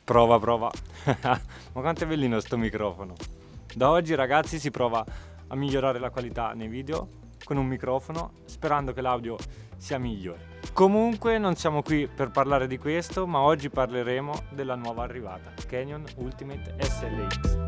Prova. Ma quanto è bellino sto microfono. Da oggi ragazzi si prova a migliorare la qualità nei video con un microfono, sperando che l'audio sia migliore. Comunque non siamo qui per parlare di questo, ma oggi parleremo della nuova arrivata, Canyon Ultimate SLX.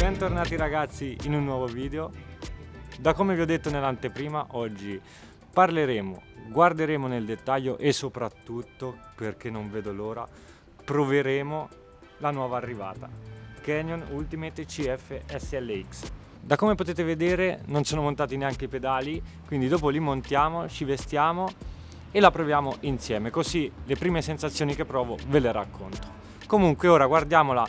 Bentornati ragazzi in un nuovo video. Da come vi ho detto nell'anteprima, oggi parleremo, guarderemo nel dettaglio e soprattutto, perché non vedo l'ora, proveremo la nuova arrivata, Canyon Ultimate CF SLX. Da come potete vedere non sono montati neanche i pedali, quindi dopo li montiamo, ci vestiamo e la proviamo insieme, così le prime sensazioni che provo ve le racconto. Comunque ora guardiamola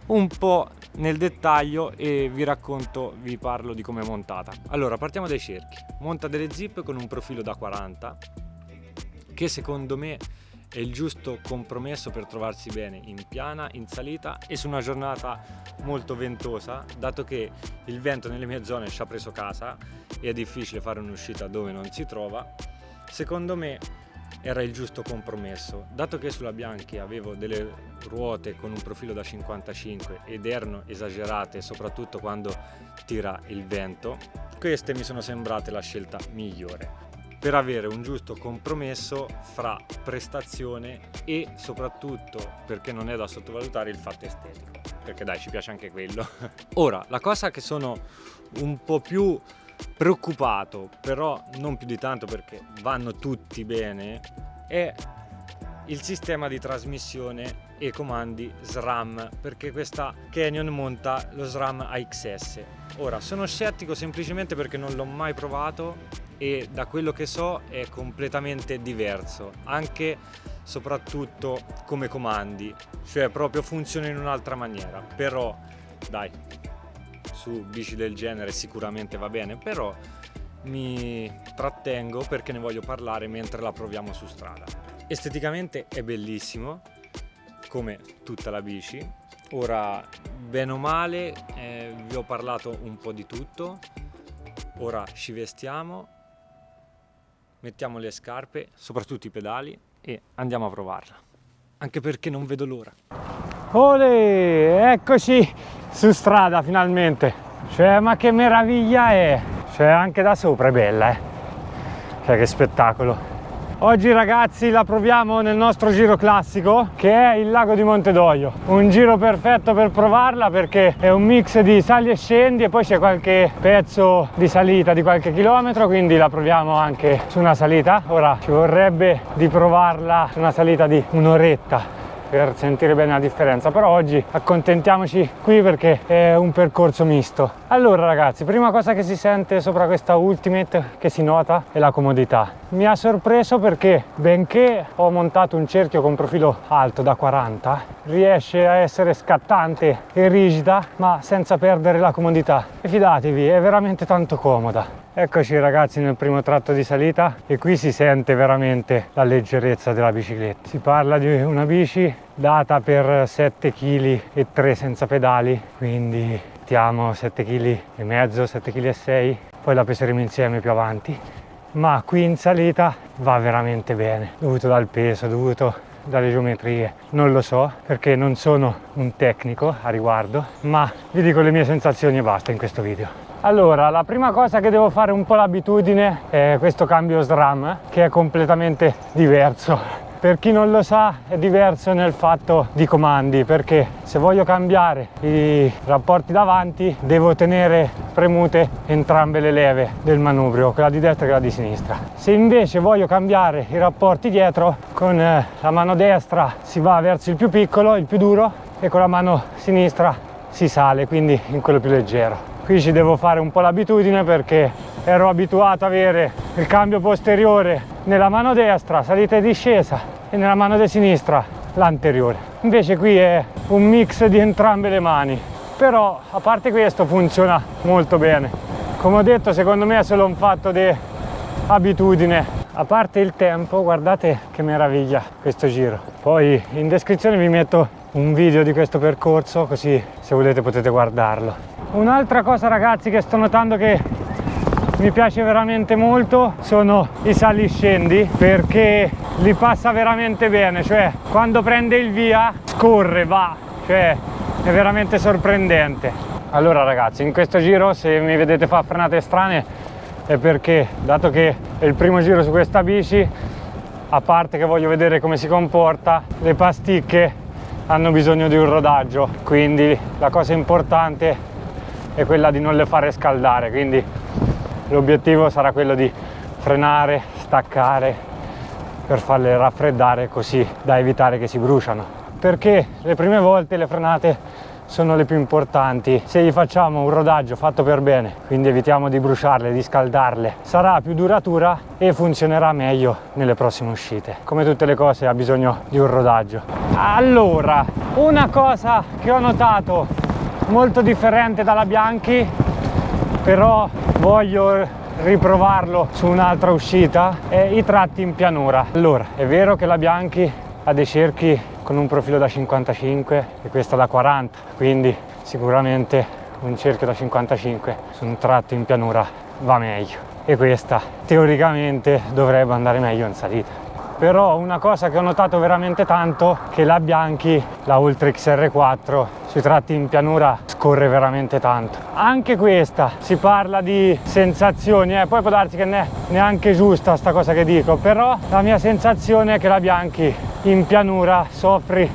un po' nel dettaglio e vi parlo di come è montata. Allora, partiamo dai cerchi. Monta delle zip con un profilo da 40 che secondo me è il giusto compromesso per trovarsi bene in piana, in salita e su una giornata molto ventosa, dato che il vento nelle mie zone ci ha preso casa e è difficile fare un'uscita dove non si trova. Secondo me era il giusto compromesso, dato che sulla Bianchi avevo delle ruote con un profilo da 55 ed erano esagerate soprattutto quando tira il vento. Queste mi sono sembrate la scelta migliore per avere un giusto compromesso fra prestazione e soprattutto, perché non è da sottovalutare, il fatto estetico, perché dai, ci piace anche quello. Ora, la cosa che sono un po' più preoccupato, però non più di tanto perché vanno tutti bene, è il sistema di trasmissione e comandi SRAM, perché questa Canyon monta lo SRAM AXS. Ora, sono scettico semplicemente perché non l'ho mai provato e da quello che so è completamente diverso, anche soprattutto come comandi, cioè proprio funziona in un'altra maniera. Però dai, su bici del genere sicuramente va bene, però mi trattengo perché ne voglio parlare mentre la proviamo su strada. Esteticamente è bellissimo, come tutta la bici. Ora, bene o male, vi ho parlato un po' di tutto. Ora ci vestiamo, mettiamo le scarpe, soprattutto i pedali, e andiamo a provarla, anche perché non vedo l'ora. Olè, eccoci su strada finalmente. Cioè, ma che meraviglia è! Cioè, anche da sopra è bella, Cioè, che spettacolo. Oggi ragazzi la proviamo nel nostro giro classico, che è il lago di Montedoglio. Un giro perfetto per provarla perché è un mix di sali e scendi e poi c'è qualche pezzo di salita di qualche chilometro, quindi la proviamo anche su una salita. Ora ci vorrebbe di provarla su una salita di un'oretta per sentire bene la differenza, però oggi accontentiamoci qui perché è un percorso misto. Allora ragazzi, prima cosa che si sente sopra questa Ultimate, che si nota, è la comodità. Mi ha sorpreso perché, benché ho montato un cerchio con profilo alto da 40, riesce a essere scattante e rigida ma senza perdere la comodità, e fidatevi, è veramente tanto comoda. Eccoci ragazzi nel primo tratto di salita e qui si sente veramente la leggerezza della bicicletta. Si parla di una bici data per 7,3 kg senza pedali, quindi mettiamo 7,5 kg, 7,6 kg, poi la peseremo insieme più avanti. Ma qui in salita va veramente bene, dovuto dal peso, dovuto dalle geometrie, non lo so perché non sono un tecnico a riguardo, ma vi dico le mie sensazioni e basta in questo video. Allora, la prima cosa che devo fare un po' l'abitudine è questo cambio SRAM, che è completamente diverso. Per chi non lo sa, è diverso nel fatto di comandi, perché se voglio cambiare i rapporti davanti devo tenere premute entrambe le leve del manubrio, quella di destra e quella di sinistra. Se invece voglio cambiare i rapporti dietro, con la mano destra si va verso il più piccolo, il più duro, e con la mano sinistra si sale, quindi in quello più leggero. Qui ci devo fare un po' l'abitudine perché ero abituato ad avere il cambio posteriore nella mano destra, salita e discesa, e nella mano di sinistra l'anteriore. Invece qui è un mix di entrambe le mani, però a parte questo funziona molto bene. Come ho detto, secondo me è solo un fatto di abitudine. a parte il tempo, guardate che meraviglia questo giro. Poi in descrizione vi metto un video di questo percorso, così se volete potete guardarlo. Un'altra cosa ragazzi che sto notando che mi piace veramente molto sono i saliscendi, perché li passa veramente bene, cioè quando prende il via scorre, va, cioè è veramente sorprendente. Allora ragazzi, in questo giro se mi vedete fare frenate strane è perché, dato che è il primo giro su questa bici, a parte che voglio vedere come si comporta, le pasticche hanno bisogno di un rodaggio, quindi la cosa importante è quella di non le fare scaldare, quindi l'obiettivo sarà quello di frenare, staccare per farle raffreddare, così da evitare che si bruciano, perché le prime volte le frenate sono le più importanti. Se gli facciamo un rodaggio fatto per bene, quindi evitiamo di bruciarle, di scaldarle, sarà più duratura e funzionerà meglio nelle prossime uscite. Come tutte le cose ha bisogno di un rodaggio. Allora, una cosa che ho notato molto differente dalla Bianchi, però voglio riprovarlo su un'altra uscita, è i tratti in pianura. Allora, è vero che la Bianchi ha dei cerchi con un profilo da 55 e questa da 40, quindi sicuramente un cerchio da 55 su un tratto in pianura va meglio, e questa teoricamente dovrebbe andare meglio in salita. Però una cosa che ho notato veramente tanto è che la Bianchi, la Ultra XR4, sui tratti in pianura scorre veramente tanto. Anche questa, si parla di sensazioni, poi può darsi che non è neanche giusta sta cosa che dico, però la mia sensazione è che la Bianchi in pianura soffri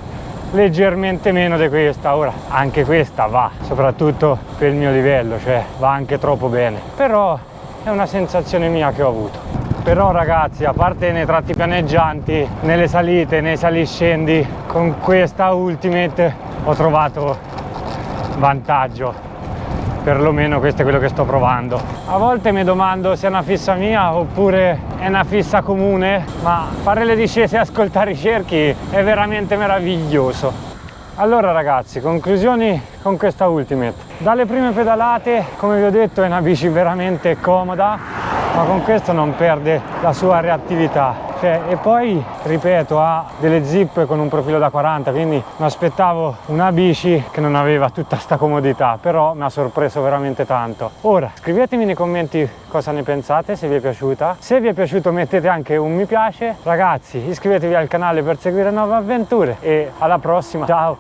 leggermente meno di questa. Ora, anche questa va, soprattutto per il mio livello, cioè va anche troppo bene, però è una sensazione mia che ho avuto. Però ragazzi, a parte nei tratti pianeggianti, nelle salite, nei saliscendi, con questa Ultimate ho trovato vantaggio, perlomeno questo è quello che sto provando. A volte mi domando se è una fissa mia oppure è una fissa comune, ma fare le discese e ascoltare i cerchi è veramente meraviglioso. Allora ragazzi, conclusioni con questa Ultimate. Dalle prime pedalate, come vi ho detto, è una bici veramente comoda, ma con questo non perde la sua reattività. E poi, ripeto, ha delle zip con un profilo da 40, quindi mi aspettavo una bici che non aveva tutta sta comodità, però mi ha sorpreso veramente tanto. Ora, scrivetemi nei commenti cosa ne pensate, se vi è piaciuta. Se vi è piaciuto mettete anche un mi piace. Ragazzi, iscrivetevi al canale per seguire nuove avventure e alla prossima, ciao!